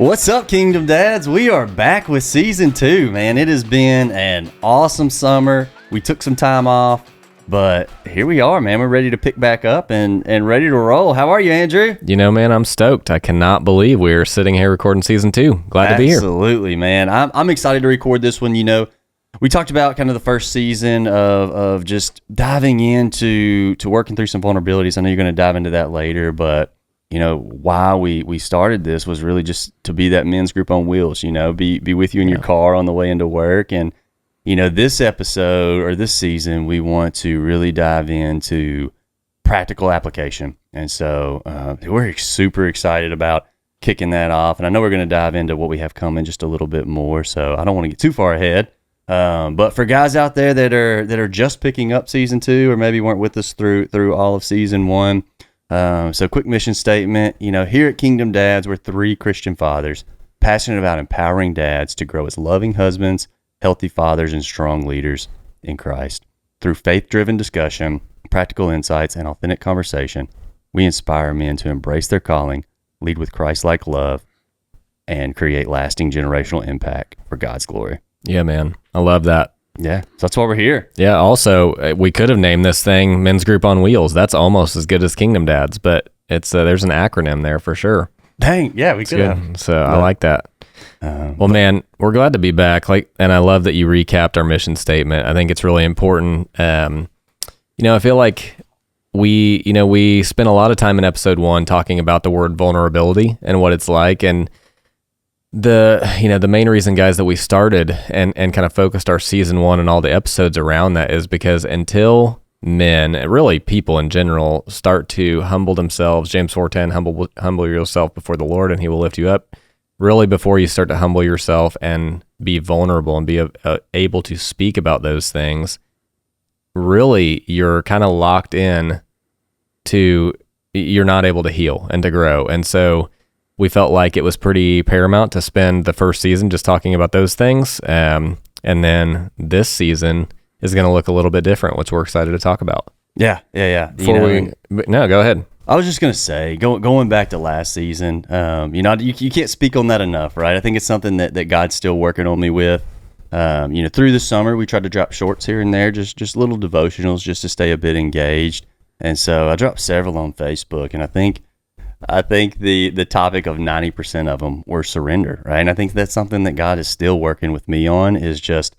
What's up, Kingdom Dads? We are back with season 2, man. It has been an awesome summer. We took some time off, but here we are, man. We're ready to pick back up and ready to roll. How are you, Andrew? You know, man, I'm stoked. I cannot believe we're sitting here recording season 2. Glad to be here. Absolutely, man. I'm excited to record this one. You know, we talked about kind of the first season of just diving into working through some vulnerabilities. I know you're going to dive into that later, but you know, why we started this was really just to be that men's group on wheels, you know, be with you in your car on the way into work. And, you know, this episode or this season, we want to really dive into practical application. And so we're super excited about kicking that off. And I know we're going to dive into what we have coming just a little bit more. So I don't want to get too far ahead. But for guys out there that are just picking up season 2 or maybe weren't with us through all of season 1, so quick mission statement, you know, here at Kingdom Dads, we're 3 Christian fathers passionate about empowering dads to grow as loving husbands, healthy fathers, and strong leaders in Christ. Through faith-driven discussion, practical insights, and authentic conversation, we inspire men to embrace their calling, lead with Christ-like love, and create lasting generational impact for God's glory. Yeah, man. I love that. Yeah, so that's why we're here. Yeah, also, we could have named this thing Men's Group on Wheels. That's almost as good as Kingdom Dads, but it's there's an acronym there for sure. Dang, yeah, we could have. So I like that. Man, we're glad to be back. And I love that you recapped our mission statement. I think it's really important. You know, I feel like we spent a lot of time in episode 1 talking about the word vulnerability and what it's like, and the main reason, guys, that we started and kind of focused our season 1 and all the episodes around that is because until men, really people in general, start to humble themselves, James 4:10, humble yourself before the Lord and he will lift you up. Really, before you start to humble yourself and be vulnerable and be able to speak about those things, really you're kind of locked in to, you're not able to heal and to grow. And so we felt like it was pretty paramount to spend the first season just talking about those things. And then this season is going to look a little bit different, which we're excited to talk about. Yeah. No, go ahead. I was just going to say, going back to last season, you know, you can't speak on that enough, right? I think it's something that God's still working on me with. You know, through the summer, we tried to drop shorts here and there, just little devotionals just to stay a bit engaged. And so I dropped several on Facebook, and I think the topic of 90% of them were surrender, right? And I think that's something that God is still working with me on, is just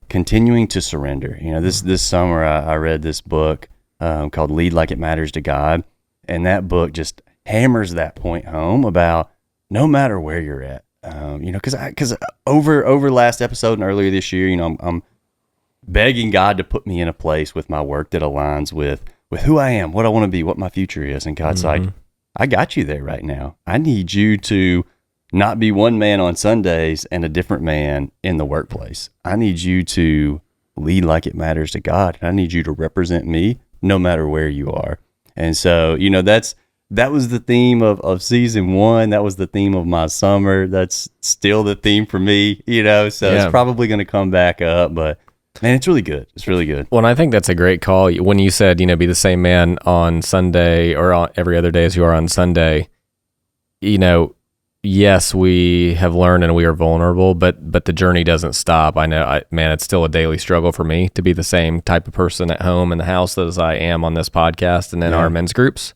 continuing to surrender. You know, this summer I read this book called Lead Like It Matters to God, and that book just hammers that point home about no matter where you're at. You know, because over last episode and earlier this year, you know, I'm begging God to put me in a place with my work that aligns with who I am, what I want to be, what my future is, and God's like, I got you there right now. I need you to not be one man on Sundays and a different man in the workplace. I need you to lead like it matters to God. I need you to represent me no matter where you are. And so, you know, that was the theme of season 1. That was the theme of my summer. That's still the theme for me, you know, so It's probably going to come back up, but man, it's really good. It's really good. Well, and I think that's a great call. When you said, you know, be the same man on Sunday or on every other day as you are on Sunday, you know, yes, we have learned and we are vulnerable, but the journey doesn't stop. I know, man, it's still a daily struggle for me to be the same type of person at home in the house as I am on this podcast and in our men's groups,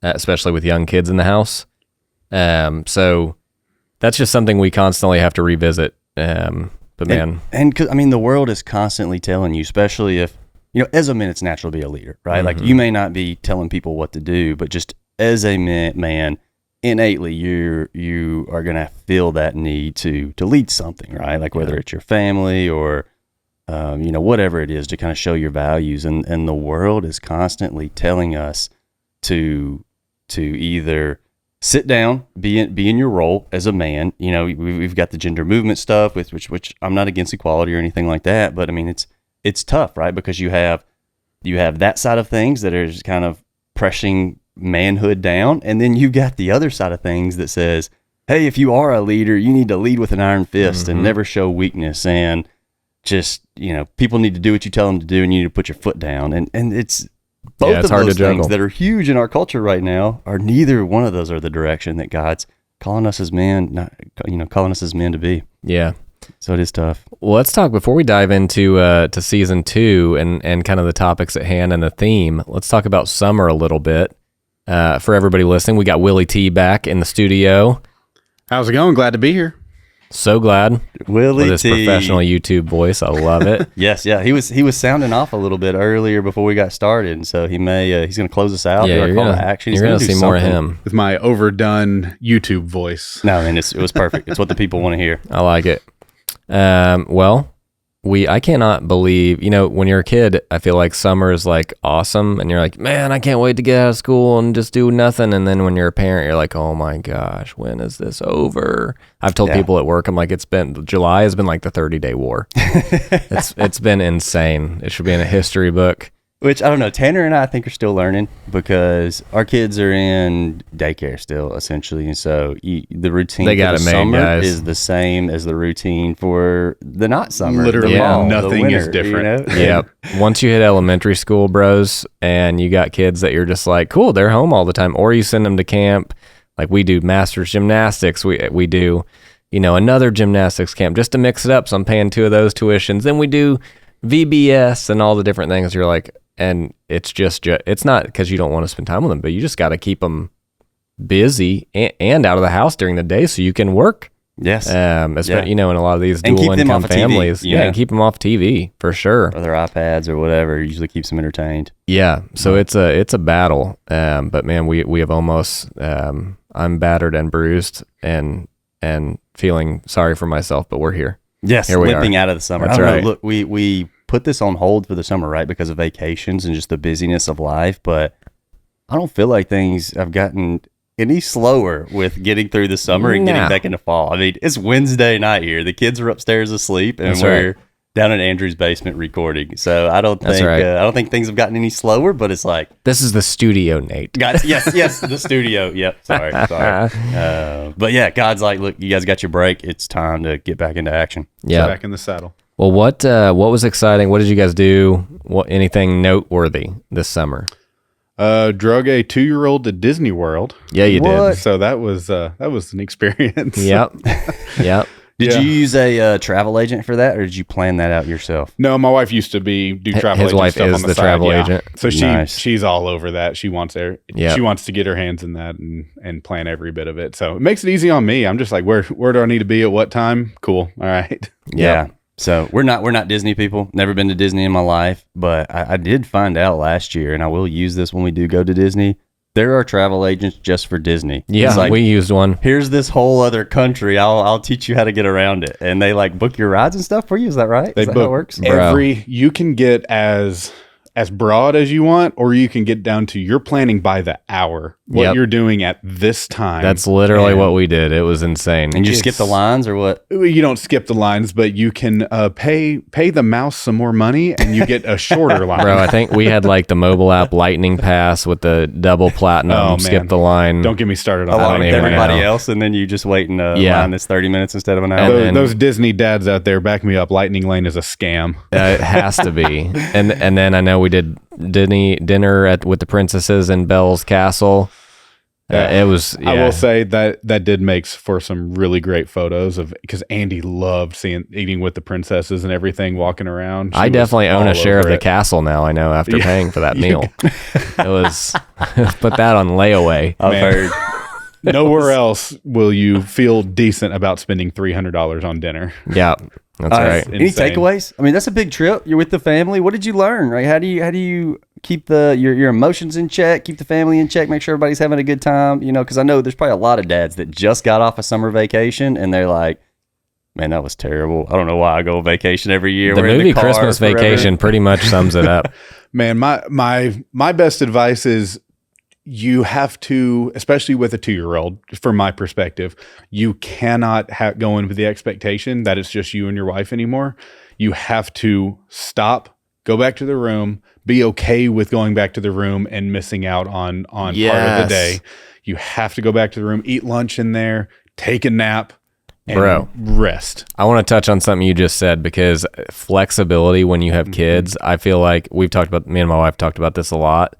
especially with young kids in the house. So that's just something we constantly have to revisit. But man, and 'cause, I mean, the world is constantly telling you, especially if, you know, as a man, it's natural to be a leader, right? Like you may not be telling people what to do, but just as a man, innately you are going to feel that need to lead something, right? Like whether it's your family or, you know, whatever it is, to kind of show your values. And the world is constantly telling us to either sit down, be in your role as a man. You know, we've got the gender movement stuff, which I'm not against equality or anything like that, but I mean, it's tough, right? Because you have that side of things that are just kind of pressing manhood down, and then you've got the other side of things that says, hey, if you are a leader, you need to lead with an iron fist and never show weakness, and just, you know, people need to do what you tell them to do, and you need to put your foot down, and it's both of those things that are huge in our culture right now. Are neither one of those are the direction that God's calling us as men, not, calling us as men to be. Yeah. So it is tough. Well, let's talk before we dive into to season 2 and kind of the topics at hand and the theme. Let's talk about summer a little bit. For everybody listening, we got Willie T back in the studio. How's it going? Glad to be here. So glad. Willie with his T. professional YouTube voice. I love it. Yes, yeah. He was sounding off a little bit earlier before we got started, and so he may he's going to close us out. Yeah, do our call to action. You're going to see more of him with my overdone YouTube voice. No, man, it was perfect. It's what the people want to hear. I like it. Well, I cannot believe, when you're a kid, I feel like summer is like awesome and you're like, man, I can't wait to get out of school and just do nothing. And then when you're a parent, you're like, oh my gosh, when is this over? I've told people at work, I'm like, July has been like the 30-day war. It's been insane. It should be in a history book. Which, I don't know, Tanner and I think are still learning because our kids are in daycare still, essentially. And so the routine for the summer is the same as the routine for the not summer. Literally, nothing winter, is different. Yeah. Once you hit elementary school, bros, and you got kids that you're just like, cool, they're home all the time. Or you send them to camp. Like we do master's gymnastics. We do, another gymnastics camp just to mix it up. So I'm paying 2 of those tuitions. Then we do VBS and all the different things. You're like, and it's it's not because you don't want to spend time with them, but you just got to keep them busy and out of the house during the day so you can work. Yes. In a lot of these dual income families. And keep them off TV for sure. Or their iPads or whatever. It usually keeps them entertained. Yeah. So it's a battle. But man, we have almost, I'm battered and bruised and feeling sorry for myself, but we're here. Yes. Here we limping are. out of the summer. That's I don't right. know, look, we put this on hold for the summer, right? Because of vacations and just the busyness of life. But I don't feel like things have gotten any slower with getting through the summer and getting back into fall. I mean, it's Wednesday night here. The kids are upstairs asleep and we're down in Andrew's basement recording. So I don't think things have gotten any slower, but it's like, this is the studio, Nate. Yes, the studio. Yep. Sorry. But yeah, God's like, look, you guys got your break. It's time to get back into action. Yeah. Back in the saddle. Well, what was exciting? What did you guys do? Anything noteworthy this summer? Drug a 2-year-old to Disney World. Yeah, you did. So that was an experience. Yep. Did you use a travel agent for that, or did you plan that out yourself? No, my wife used to do travel agent wife stuff is on the the side. travel agent. So she's all over that. She wants to get her hands in that and plan every bit of it. So it makes it easy on me. I'm just like, where do I need to be at what time? Cool. All right. Yeah. So we're not Disney people. Never been to Disney in my life, but I did find out last year, and I will use this when we do go to Disney. There are travel agents just for Disney. Yeah, like, we used one. Here's this whole other country. I'll teach you how to get around it, and they like book your rides and stuff for you. Is that right? Is that how it works? You can get as broad as you want, or you can get down to you're planning by the hour what you're doing at this time. That's literally what we did. It was insane. And you skip the lines or what? You don't skip the lines, but you can pay the mouse some more money and you get a shorter line. Bro, I think we had like the mobile app Lightning Pass with the double platinum, skip the line. Don't get me started on that. Everybody else, and then you just wait in a line that's 30 minutes instead of an hour. Those Disney dads out there, back me up. Lightning Lane is a scam. It has to be. And then I know we did dinner with the princesses in Belle's Castle. It was. Yeah. I will say that did make for some really great photos because Andy loved eating with the princesses and everything, walking around. I definitely own a share of the castle now. I know after paying for that meal. It was put that on layaway. I've heard. Nowhere else will you feel decent about spending $300 on dinner. Yeah. That's right. Any takeaways? I mean, that's a big trip. You're with the family. What did you learn? Right? How do you keep your emotions in check, keep the family in check, make sure everybody's having a good time? Because I know there's probably a lot of dads that just got off a summer vacation and they're like, man, that was terrible. I don't know why I go on vacation every year. The movie Christmas Vacation pretty much sums it up. Man, my best advice is you have to, especially with a 2-year-old, from my perspective, you cannot go in with the expectation that it's just you and your wife anymore. You have to stop, go back to the room, be okay with going back to the room and missing out on part of the day. You have to go back to the room, eat lunch in there, take a nap, and rest. I want to touch on something you just said, because flexibility when you have kids, I feel like me and my wife talked about this a lot.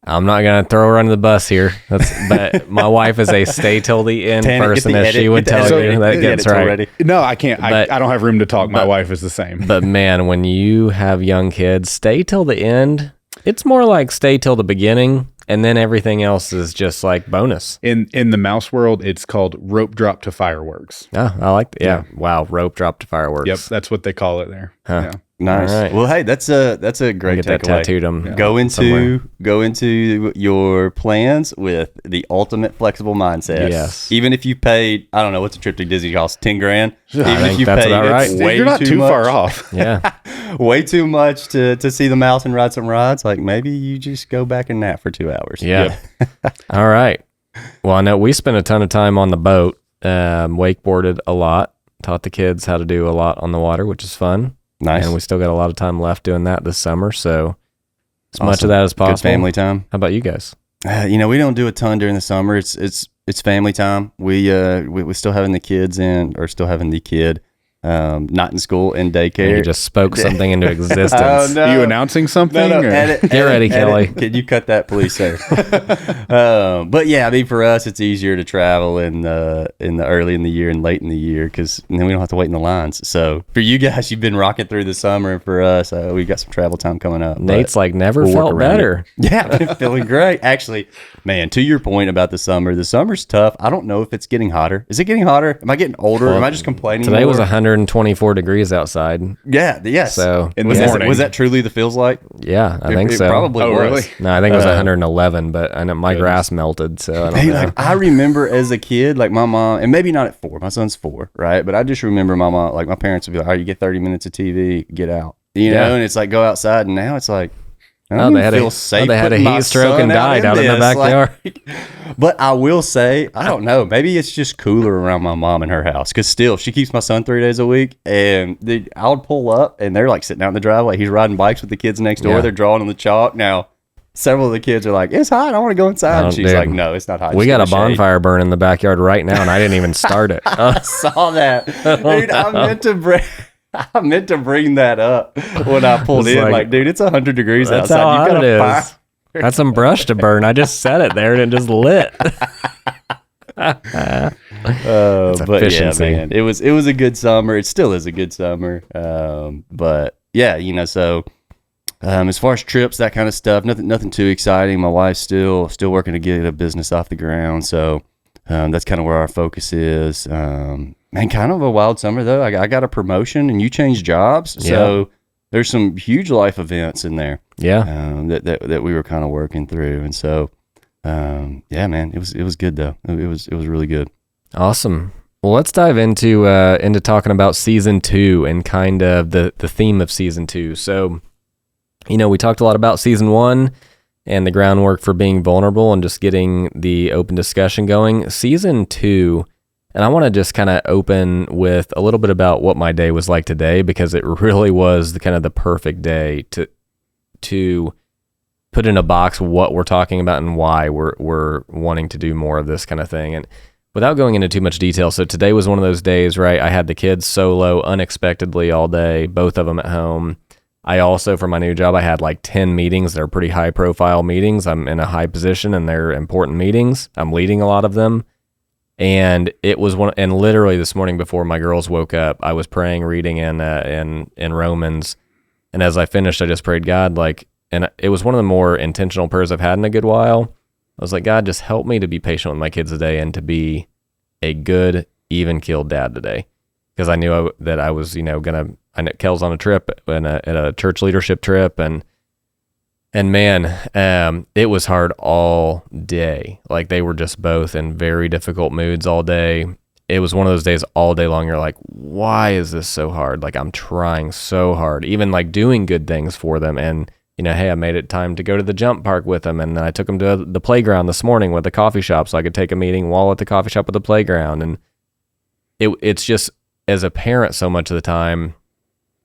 I'm not gonna throw her under the bus here. But my wife is a stay till the end person, as she would tell you. That gets right. Already. No, I can't. I don't have room to talk. My wife is the same. But man, when you have young kids, stay till the end. It's more like stay till the beginning, and then everything else is just like bonus. In the mouse world, it's called rope drop to fireworks. Oh, I like that. Yeah. Wow. Rope drop to fireworks. Yep, that's what they call it there. Huh. Yeah. Nice. All right. Well, hey, that's a great Get that takeaway. tattooed Go into your plans with the ultimate flexible mindset. Yes. Even if you paid, I don't know, what's a trip to Disney cost? 10 grand. Even think if you that's paid about right. way You're not too much, far off. Yeah. way too much to see the mouse and ride some rides. Like maybe you just go back and nap for 2 hours. Yeah. All right. Well, I know we spent a ton of time on the boat, wakeboarded a lot, taught the kids how to do a lot on the water, which is fun. Nice. And we still got a lot of time left doing that this summer. So as Awesome. much of that as possible. Good family time. How about you guys? We don't do a ton during the summer. It's family time. We still having the kids in, or still having the kid not in school, in daycare. You just spoke something into existence. Oh, no. Are you announcing something? No, or- edit, Get ready, Kelly. Can you cut that, please, sir? But yeah, I mean, for us, it's easier to travel in the early in the year and late in the year because then we don't have to wait in the lines. So for you guys, you've been rocking through the summer, and for us, we got some travel time coming up. Nate's like never we'll work felt around better. Yeah, I've been feeling great. Actually, man, to your point about the summer's tough. I don't know if it's getting hotter. Is it getting hotter? Am I getting older? Am I just complaining? Today was more? 124 degrees outside. Yeah, yes. So In the was morning. that truly the feels like? yeah, I think It so. probably Oh, was. really? No, I think it was 111, but I know my grass melted, so I don't Hey, know. like I remember as a kid, like my mom, and maybe not at 4. My son's 4, right? But I just remember my mom, like my parents would be like, "All right, you get 30 minutes of TV, get out," Yeah. And it's like go outside. And now it's like, I Oh, don't they even had feel a safe. they had a putting my heat stroke son and died out in the this. backyard. But I will say, I don't know. Maybe it's just cooler around my mom and her house because still she keeps my son 3 days a week, and I would pull up and they're like sitting out in the driveway. He's riding bikes with the kids next door. Yeah. They're drawing on the chalk now. Several of the kids are like, "It's hot. I want to go inside." And she's Dude, like, "No, it's not hot. We Just got a in the shade." bonfire burning in the backyard right now, and I didn't even start it. I saw that, dude. I meant to bring that up when I pulled It's in. like, dude, it's 100 degrees That's outside. how You hot got it a fire. is. That's some brush to burn. I just set it there and it just lit. But efficiency. yeah, man, it was a good summer. It still is a good summer. But yeah, so as far as trips, that kind of stuff, nothing too exciting. My wife's still working to get a business off the ground, so that's kind of where our focus is. Man, kind of a wild summer though. I got a promotion and you changed jobs, so there's some huge life events in there. Yeah. That we were kind of working through, and so yeah, man, it was good though. It was really good. Awesome. Well, let's dive into talking about season 2 and kind of the theme of season 2. So, we talked a lot about season 1 and the groundwork for being vulnerable and just getting the open discussion going. Season 2, and I want to just kind of open with a little bit about what my day was like today, because it really was the perfect day to put in a box what we're talking about and why we're wanting to do more of this kind of thing. And without going into too much detail, so today was one of those days, right? I had the kids solo unexpectedly all day, both of them at home. I also, for my new job, I had like 10 meetings that are pretty high profile meetings. I'm in a high position and they're important meetings. I'm leading a lot of them. And it was and literally this morning before my girls woke up, I was praying, reading in Romans. And as I finished, I just prayed, God, and it was one of the more intentional prayers I've had in a good while. I was like, God, just help me to be patient with my kids today and to be a good, even-keeled dad today. Because I knew that I was, I know Kel's on a trip, at a church leadership trip, and man, it was hard all day. Like, they were just both in very difficult moods all day. It was one of those days all day long. You're like, why is this so hard? Like, I'm trying so hard, even like doing good things for them. And, hey, I made it time to go to the jump park with them. And then I took them to the playground this morning with the coffee shop so I could take a meeting while at the coffee shop with the playground. And it's just, as a parent, so much of the time,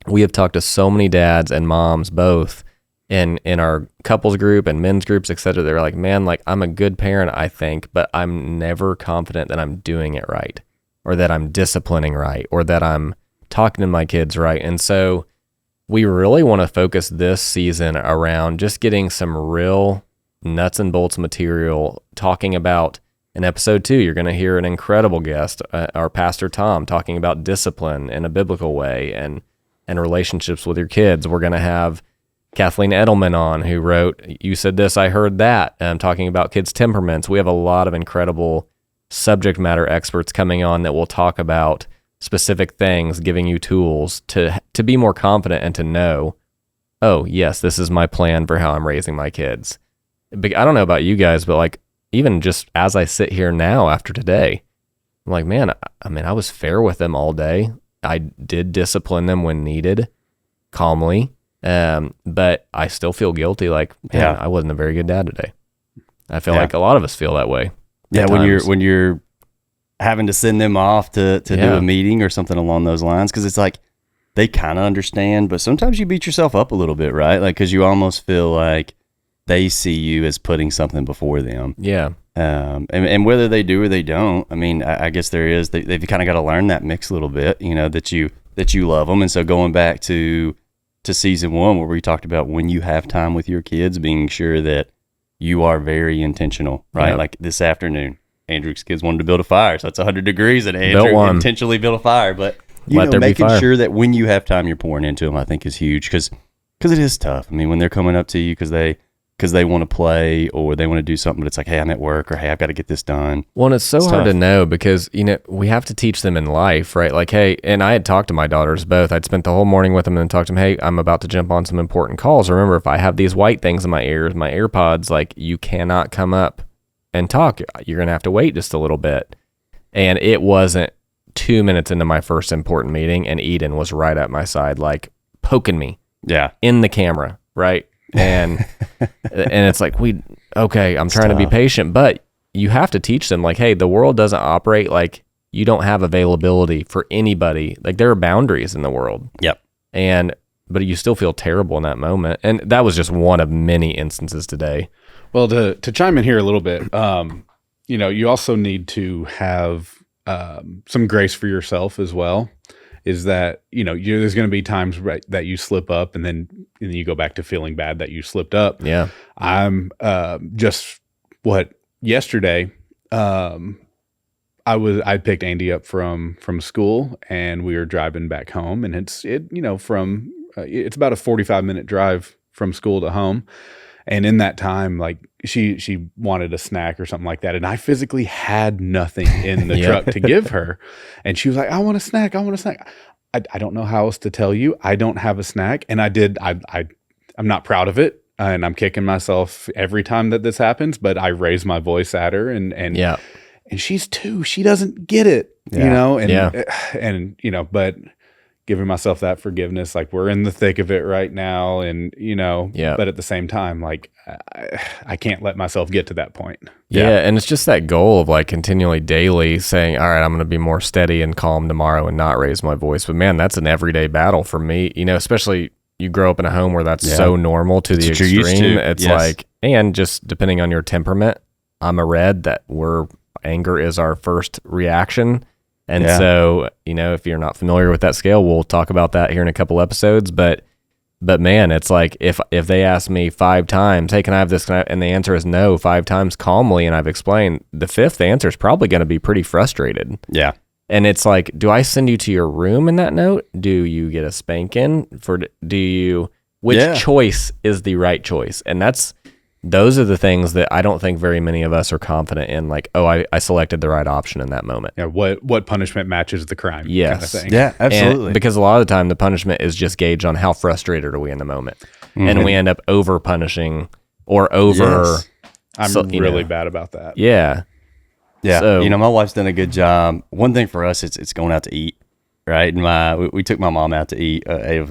we have talked to so many dads and moms both in our couples group and men's groups, et cetera. They're like, man, I'm a good parent, I think, but I'm never confident that I'm doing it right, or that I'm disciplining right, or that I'm talking to my kids right. And so we really want to focus this season around just getting some real nuts and bolts material, talking about in episode 2, you're going to hear an incredible guest, our pastor Tom, talking about discipline in a biblical way and relationships with your kids. We're going to have Kathleen Edelman on, who wrote You Said This, I Heard That, talking about kids' temperaments. We have a lot of incredible subject matter experts coming on that will talk about specific things, giving you tools to be more confident and to know, oh, yes, this is my plan for how I'm raising my kids. But I don't know about you guys, but like, even just as I sit here now after today, I'm like, man, I was fair with them all day. I did discipline them when needed, calmly. But I still feel guilty. Like, man, I wasn't a very good dad today. I feel like a lot of us feel that way. Yeah, when you're having to send them off to do a meeting or something along those lines, because it's like they kind of understand, but sometimes you beat yourself up a little bit, right? Like, because you almost feel like they see you as putting something before them. Yeah. And whether they do or they don't, I mean, I guess they've kind of got to learn that mix a little bit, that you love them. And so going back to season 1, where we talked about when you have time with your kids, being sure that you are very intentional, right? Yep. Like this afternoon, Andrew's kids wanted to build a fire. So it's 100 degrees and Andrew intentionally built a fire. But making sure that when you have time, you're pouring into them, I think is huge, because it is tough. I mean, when they're coming up to you because they want to play or they want to do something, but it's like, hey, I'm at work, or hey, I've got to get this done. Well, and it's hard tough to know, because, we have to teach them in life, right? Like, hey, and I had talked to my daughters both. I'd spent the whole morning with them and talked to them, hey, I'm about to jump on some important calls. Remember, if I have these white things in my ears, my AirPods, like, you cannot come up and talk. You're going to have to wait just a little bit. And it wasn't 2 minutes into my first important meeting, and Eden was right at my side, like, poking me in the camera, right? And it's like, I'm trying to be patient, but you have to teach them, like, hey, the world doesn't operate like you don't have availability for anybody. Like, there are boundaries in the world. Yep. But you still feel terrible in that moment. And that was just one of many instances today. Well, to chime in here a little bit, you also need to have some grace for yourself as well. Is that, there's going to be times that you slip up, and then you go back to feeling bad that you slipped up. Yeah. I'm yesterday, I picked Andy up from school, and we were driving back home, and it's about a 45-minute drive from school to home. And in that time, like, she wanted a snack or something like that, and I physically had nothing in the truck to give her. And she was like, I want a snack. I don't know how else to tell you. I don't have a snack. And I'm not proud of it, and I'm kicking myself every time that this happens, but I raise my voice at her, and she's 2. She doesn't get it, but giving myself that forgiveness, like, we're in the thick of it right now, and but at the same time, like, I can't let myself get to that point. And it's just that goal of, like, continually daily saying, all right, I'm going to be more steady and calm tomorrow and not raise my voice. But man, that's an everyday battle for me, especially you grow up in a home where that's so normal to the extreme. It's like, and just depending on your temperament, I'm a red, where anger is our first reaction. And so, if you're not familiar with that scale, we'll talk about that here in a couple episodes. But man, it's like, if they ask me 5 times, hey, can I have this? And the answer is no 5 times calmly, and I've explained, the 5th answer is probably going to be pretty frustrated. Yeah. And it's like, do I send you to your room in that note? Do you get a spanking? Which choice is the right choice? And those are the things that I don't think very many of us are confident in. Like, I selected the right option in that moment. Yeah. What punishment matches the crime? Yes. Kind of thing. Yeah, absolutely. And because a lot of the time the punishment is just gauged on how frustrated are we in the moment. Mm-hmm. And we end up over punishing or over. Yes. I'm really bad about that. Yeah. Yeah. So, my wife's done a good job. One thing for us, it's going out to eat. Right. And we took my mom out to eat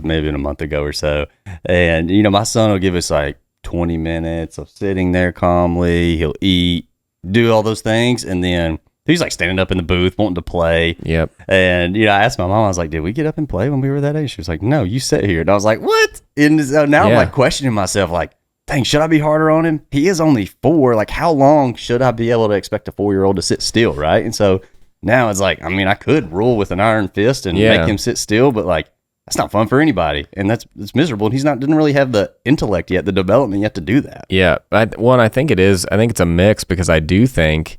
maybe a month ago or so. And, my son will give us like 20 minutes of sitting there calmly. He'll eat, do all those things, and then he's like standing up in the booth wanting to play. Yep. And I asked my mom, I was like, did we get up and play when we were that age? She was like, no, you sit here. And I was like, what? And so now I'm like questioning myself, like, dang, should I be harder on him? He is only 4. Like, how long should I be able to expect a 4-year-old to sit still, right? And so now it's like, I mean, I could rule with an iron fist and make him sit still, but like, That's not fun for anybody, and it's miserable. And he's didn't really have the intellect yet, the development yet to do that. Yeah, I think it is. I think it's a mix because I do think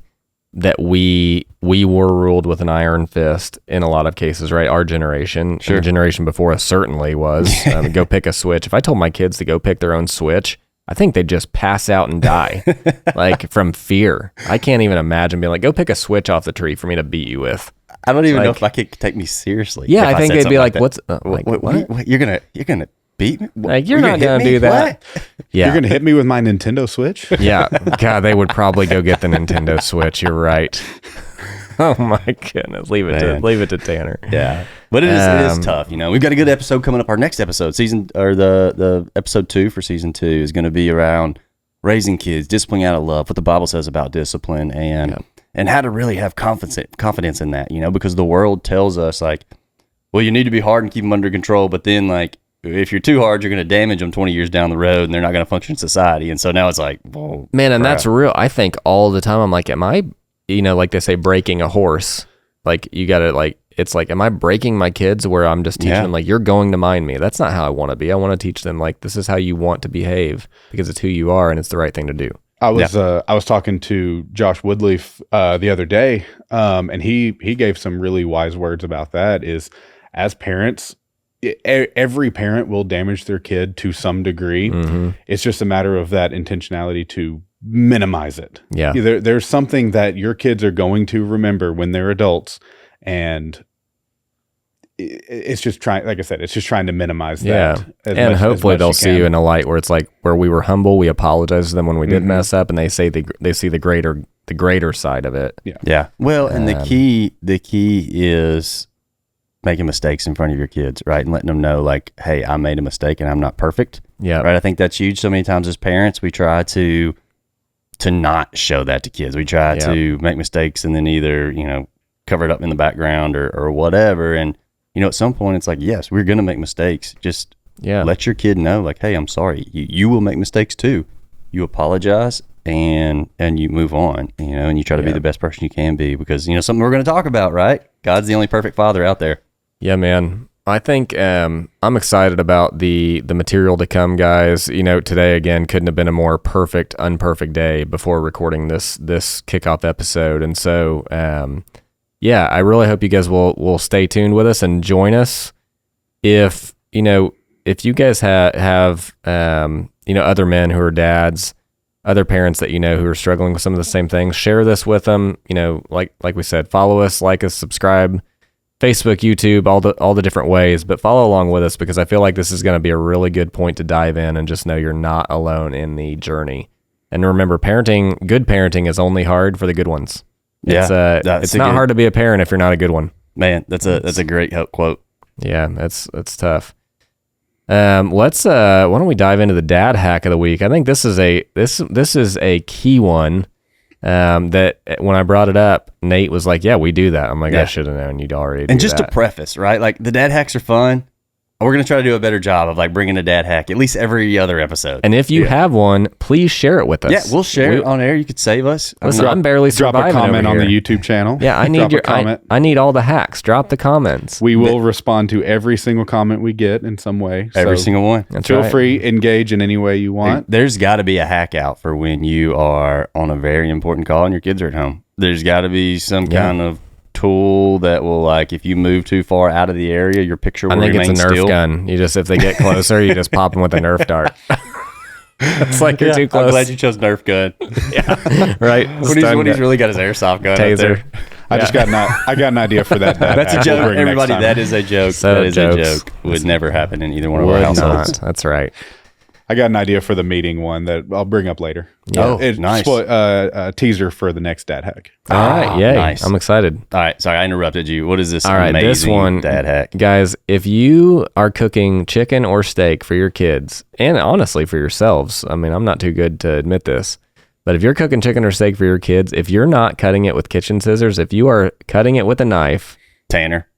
that we were ruled with an iron fist in a lot of cases, right? Our generation, Sure. the generation before us certainly was. Go pick a switch. If I told my kids to go pick their own switch, I think they'd just pass out and die, like from fear. I can't even imagine being like, go pick a switch off the tree for me to beat you with. I don't even know if my kid could take me seriously. Yeah, if I think said they'd be something like, that. "What's what? You're gonna beat me? Like, you're not gonna do that." Yeah, You're going to hit me with my Nintendo Switch? yeah. God, they would probably go get the Nintendo Switch. You're right. Oh my goodness, leave it to Tanner. Yeah, but it is tough. We've got a good episode coming up. Our next episode, the episode 2 for season 2 is going to be around raising kids, disciplining out of love, what the Bible says about discipline, and how to really have confidence in that. Because the world tells us like, well, you need to be hard and keep them under control, but then like if you're too hard, you're going to damage them 20 years down the road, and they're not going to function in society. And so now it's like, whoa, man, and crap. that's real. I think all the time I'm like, am I, like they say, breaking a horse? Like you got to like, it's like, am I breaking my kids where I'm just teaching them like, you're going to mind me? That's not how I want to be. I want to teach them like, this is how you want to behave because it's who you are and it's the right thing to do. I was talking to Josh Woodleaf the other day, and he gave some really wise words about that. Is as parents, every parent will damage their kid to some degree. Mm-hmm. It's just a matter of that intentionality to minimize it. Yeah, there's something that your kids are going to remember when they're adults, and it's just trying, like I said, it's just trying to minimize that. And hopefully they'll see you in a light where it's like, where we were humble, we apologize to them when we did mess up, and they say they see the greater side of it. Yeah. Well, and the key is making mistakes in front of your kids, right? And letting them know like, hey, I made a mistake and I'm not perfect. Yeah. Right. I think that's huge. So many times as parents, we try to not show that to kids. We try to make mistakes and then either, cover it up in the background or whatever. And, at some point it's like, yes, we're going to make mistakes. Just let your kid know like, hey, I'm sorry. You will make mistakes too. You apologize and you move on, and you try to be the best person you can be because, something we're going to talk about, right? God's the only perfect father out there. Yeah, man. I think I'm excited about the material to come, guys. Today again couldn't have been a more unperfect day before recording this kickoff episode, and so I really hope you guys will stay tuned with us and join us. If you guys have other men who are dads, other parents that who are struggling with some of the same things, share this with them. Like we said, follow us, like us, subscribe. Facebook, YouTube, all the different ways, but follow along with us because I feel like this is going to be a really good point to dive in and just know you're not alone in the journey. And remember, good parenting is only hard for the good ones. It's not hard to be a parent if you're not a good one. Man, that's a great quote. Yeah, that's tough. Why don't we dive into the dad hack of the week? I think this is a key one. That when I brought it up, Nate was like, yeah, we do that. I'm like, I should have known you'd already do And just that. to preface, right? Like the dad hacks are fun. We're going to try to do a better job of like bringing a dad hack at least every other episode. And if you have one, please share it with us. Yeah, we'll share it on air. You could save us. Listen, I'm barely surviving. Drop a comment over on here. the YouTube channel. Yeah, I need I need all the hacks. Drop the comments. We will respond to every single comment we get in some way. Every single one. That's Feel right. free, engage in any way you want. There's got to be a hack out for when you are on a very important call and your kids are at home. There's got to be some kind of tool that will, like, if you move too far out of the area, your picture will remain still. I think it's a Nerf gun. If they get closer, you just pop them with a Nerf dart. It's like you're too close. I'm glad you chose Nerf gun. Yeah, right. When he's really got his airsoft gun. Taser. I got an idea for that. That's a joke, everybody. That is a joke. So that is a joke. Would never happen in either one of our Would households. not. That's right. I got an idea for the meeting one that I'll bring up later. Oh, nice. A teaser for the next dad hack. All right, yay. Nice. I'm excited. All right, sorry, I interrupted you. What is this amazing this one, dad hack? Guys, if you are cooking chicken or steak for your kids, and honestly for yourselves, I mean, I'm not too good to admit this, but if you're cooking chicken or steak for your kids, if you're not cutting it with kitchen scissors, if you are cutting it with a knife, Tanner.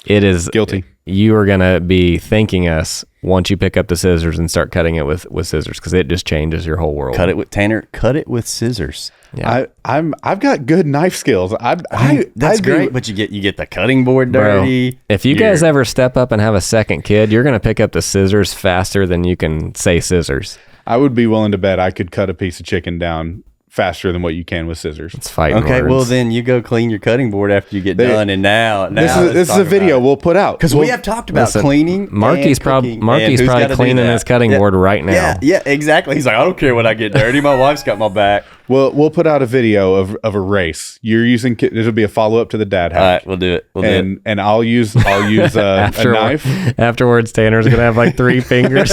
it is Guilty. You are going to be thanking us once you pick up the scissors and start cutting it with scissors, because it just changes your whole world. Cut it with scissors. Yeah. I've got good knife skills. That's great, but you get the cutting board dirty. Bro, if you guys ever step up and have a second kid, you're gonna pick up the scissors faster than you can say scissors. I would be willing to bet I could cut a piece of chicken down faster than what you can with scissors. It's fighting Okay, words. well then you go clean your cutting board after you get done, and now this is a video we'll put out because we have talked about cleaning. Marky's probably cleaning his cutting board right now. Yeah, exactly. He's like, I don't care when I get dirty. My wife's got my back. We'll put out a video of a race. You're using this will be a follow up to the dad hack. All right, we'll do it. And I'll use a knife. Afterwards, Tanner's gonna have like 3 fingers.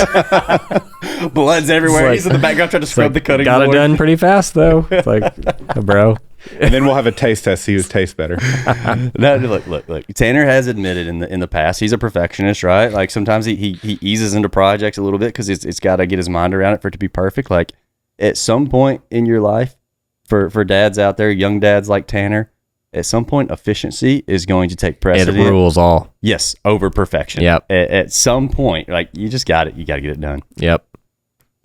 Blood's everywhere. He's in the background trying to scrub the cutting board. Got it done pretty fast though. It's like, bro. And then we'll have a taste test. See who tastes better. No, look. Tanner has admitted in the past he's a perfectionist, right? Like sometimes he eases into projects a little bit because it's got to get his mind around it for it to be perfect. Like at some point in your life, for dads out there, young dads like Tanner, at some point efficiency is going to take precedent. It rules all. Yes, over perfection. Yep. At some point, like you got to get it done. Yep.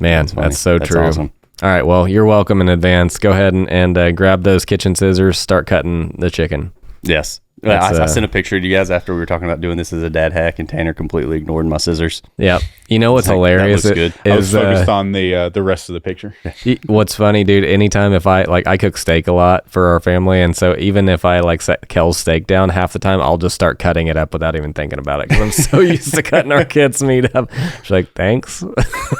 Man, that's so true. Awesome. All right, well, you're welcome in advance. Go ahead and grab those kitchen scissors, start cutting the chicken. Yes. I sent a picture to you guys after we were talking about doing this as a dad hack, and Tanner completely ignored my scissors. Yeah. You know what's hilarious? That looks good. I was focused on the rest of the picture. What's funny, dude, anytime if I cook steak a lot for our family, and so even if I set Kel's steak down, half the time I'll just start cutting it up without even thinking about it because I'm so used to cutting our kids' meat up. She's like, thanks.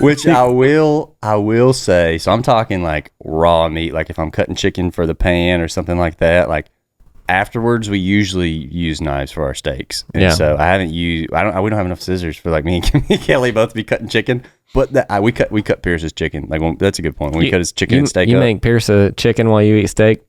Which I will say, so I'm talking like raw meat, like if I'm cutting chicken for the pan or something like that, like afterwards we usually use knives for our steaks. And so we don't have enough scissors for like me and Kelly both be cutting chicken, but we cut Pierce's chicken. Like that's a good point. When we cut his chicken and steak you make Pierce a chicken while you eat steak?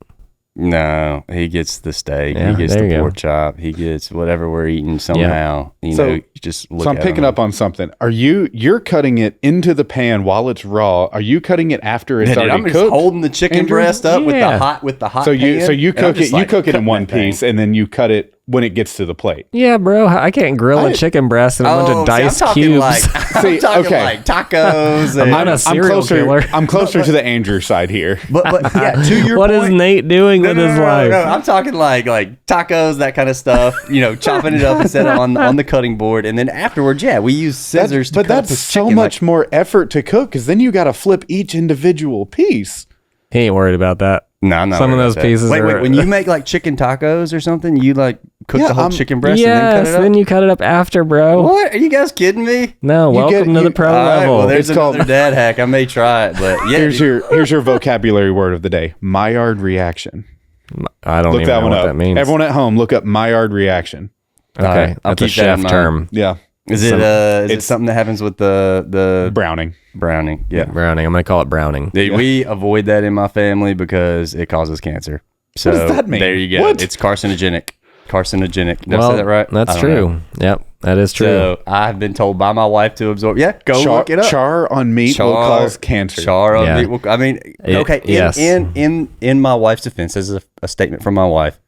No, he gets the steak. Yeah, he gets the pork chop. He gets whatever we're eating somehow. You know, you just look. So I'm picking up on something. You're cutting it into the pan while it's raw? Are you cutting it after it's already I'm cooked? just holding the chicken breast up with the hot. So pan, you cook it. You cook it in one thing. piece, and then you cut it when it gets to the plate. Yeah, bro. I can't grill a chicken breast and a bunch of diced cubes. I'm talking like tacos. I'm not a serial killer. I'm closer to the Andrew side here. But yeah, to your what point, is Nate doing with his life? No, I'm talking like tacos, that kind of stuff. You know, chopping it up instead of on the cutting board, and then afterwards, we use scissors. But that's so much more effort to cook because then you got to flip each individual piece. He ain't worried about that. No, I'm not. Some of those pieces. Wait, when you make like chicken tacos or something, you like cook the whole chicken breast and then cut it up? Then you cut it up after, bro. What? Are you guys kidding me? No, welcome to the pro level. Well, there's another dad hack. I may try it, but yeah. Here's your vocabulary word of the day: Maillard reaction. I don't even know what that means. Everyone at home, look up Maillard reaction. Okay, that's a chef term. Yeah. Is it something that happens with the browning? Browning, yeah. Browning. I'm going to call it browning. We avoid that in my family because it causes cancer. So what does that mean? There you go. What? It's carcinogenic. Did I say that right? That's true. Know. Yep, that is true. So I've been told by my wife to absorb. Yeah, look it up. Char on meat will cause cancer. Char on meat will. I mean, okay. In my wife's defense, as a statement from my wife,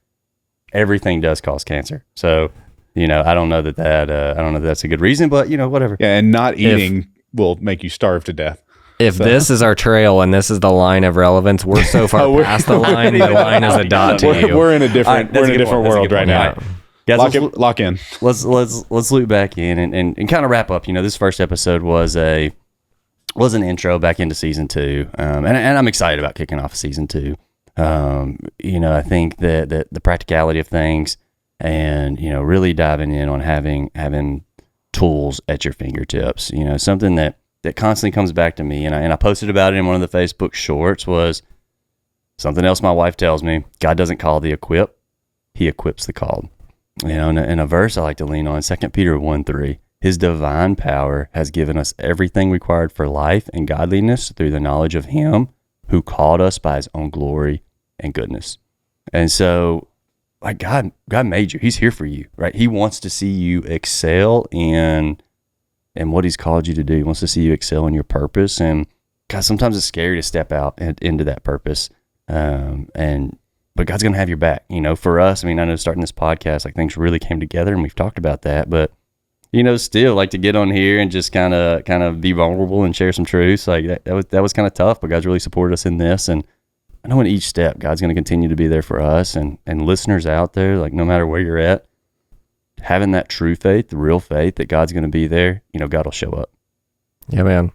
everything does cause cancer. So I don't know that that's a good reason, but whatever. Yeah, and not eating will make you starve to death. If this is our trail and this is the line of relevance, we're so far past the line. The line is a dot to you. We're in a different world right now. Guys, lock in. Let's loop back in and kind of wrap up. This first episode was an intro back into season 2, and I'm excited about kicking off season 2. I think that the practicality of things and really diving in on having tools at your fingertips. Something that constantly comes back to me, and I posted about it in one of the Facebook shorts, was something else my wife tells me: God doesn't call the equipped, He equips the called. In a verse I like to lean on, 2 Peter 1:3, His divine power has given us everything required for life and godliness through the knowledge of Him who called us by His own glory and goodness. And so, like, God made you. He's here for you, right? He wants to see you excel in what He's called you to do. He wants to see you excel in your purpose. And God, sometimes it's scary to step out into that purpose. But God's going to have your back. For us, I know starting this podcast, like, things really came together, and we've talked about that. But still like to get on here and just kind of be vulnerable and share some truths. Like that was kind of tough, but God's really supported us in this. And I know in each step, God's going to continue to be there for us and listeners out there, like no matter where you're at, having that true faith, the real faith that God's going to be there, God will show up. Yeah, man.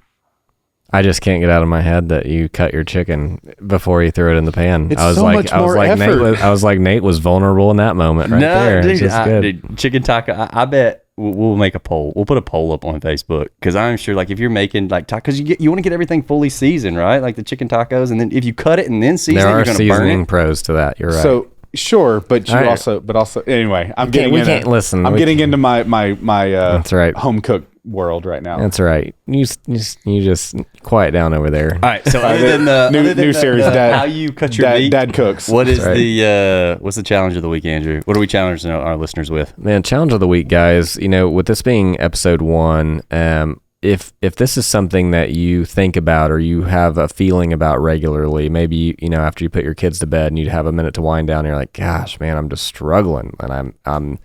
I just can't get out of my head that you cut your chicken before you threw it in the pan. It's much more effort. I was like, Nate was vulnerable in that moment right there. Dude, good. Dude, chicken taco. I bet we'll make a poll. We'll put a poll up on Facebook because I'm sure, like, if you're making like tacos, you want to get everything fully seasoned, right? Like the chicken tacos, and then if you cut it and then season, there it, are you're going to burn seasoning it. pros to that. You're right. So sure, but All right. also anyway. I'm getting into my That's right. home cooked world right now. That's right. You just quiet down over there. All right. So other than the new series, Dad, how you cut your meat, Dad cooks. What is what's the challenge of the week, Andrew? What are we challenging our listeners with? Man, challenge of the week, guys. With this being episode 1, if this is something that you think about or you have a feeling about regularly, maybe after you put your kids to bed and you'd have a minute to wind down, and you're like, gosh, man, I'm just struggling, and I'm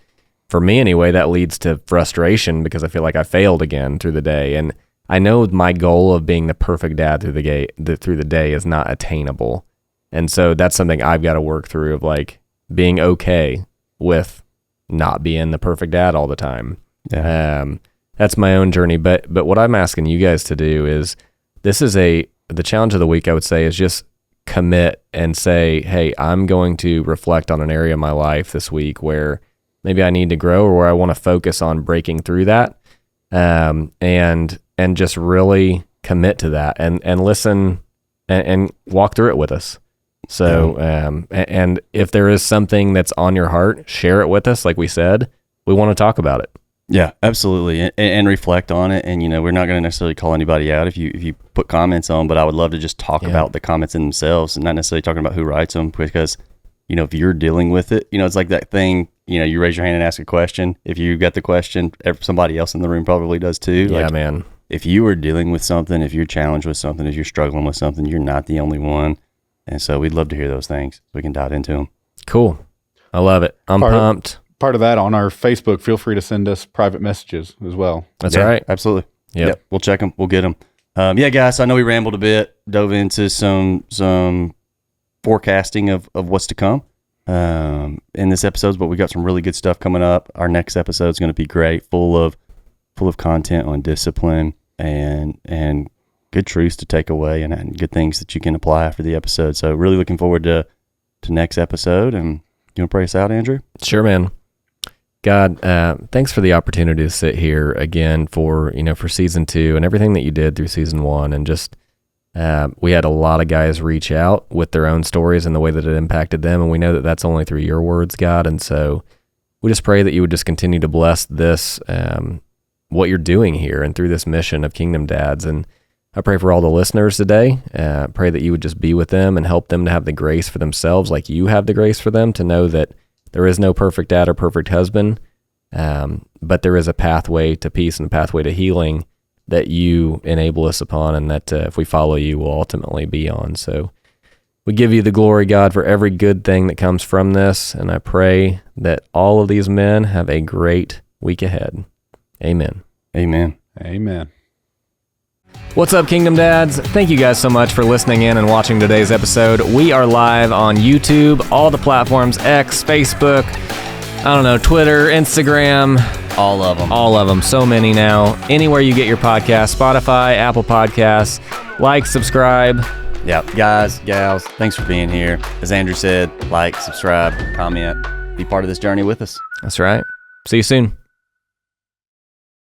for me anyway, that leads to frustration because I feel like I failed again through the day. And I know my goal of being the perfect dad through the day is not attainable. And so that's something I've got to work through, of like being okay with not being the perfect dad all the time. Yeah. That's my own journey. But what I'm asking you guys to do is, the challenge of the week, I would say, is just commit and say, hey, I'm going to reflect on an area of my life this week where maybe I need to grow, or where I want to focus on breaking through that, and just really commit to that and listen and walk through it with us. So, and if there is something that's on your heart, share it with us. Like we said, we want to talk about it. Yeah, absolutely, and reflect on it. And we're not going to necessarily call anybody out if you put comments on, but I would love to just talk about the comments in themselves, and not necessarily talking about who writes them, because if you're dealing with it, it's like that thing. You raise your hand and ask a question. If you got the question, somebody else in the room probably does too. Yeah, man. If you are dealing with something, if you're challenged with something, if you're struggling with something, you're not the only one. And so we'd love to hear those things so we can dive into them. Cool. I love it. I'm pumped. Part of that on our Facebook, feel free to send us private messages as well. That's right. Absolutely. Yep. We'll check them. We'll get them. Guys, I know we rambled a bit, dove into some forecasting of what's to come in this episode, but we got some really good stuff coming up. Our next episode is going to be great, full of content on discipline and good truths to take away and good things that you can apply after the episode. So really looking forward to next episode. And you want to pray us out, Andrew? Sure, man. God, thanks for the opportunity to sit here again for season 2 and everything that you did through season 1, and just we had a lot of guys reach out with their own stories and the way that it impacted them. And we know that that's only through your words, God. And so we just pray that you would just continue to bless this, what you're doing here and through this mission of Kingdom Dads. And I pray for all the listeners today. Pray that you would just be with them and help them to have the grace for themselves, like you have the grace for them, to know that there is no perfect dad or perfect husband, but there is a pathway to peace and a pathway to healing that you enable us upon, and that if we follow you, we'll ultimately be on. So we give you the glory, God, for every good thing that comes from this, and I pray that all of these men have a great week ahead. Amen. Amen. Amen. What's up, Kingdom Dads? Thank you guys so much for listening in and watching today's episode. We are live on YouTube, all the platforms, X, Facebook, Twitter, Instagram. All of them. So many now. Anywhere you get your podcast, Spotify, Apple Podcasts. Like, subscribe. Yeah, guys, gals, thanks for being here. As Andrew said, like, subscribe, comment, be part of this journey with us. That's right. See you soon.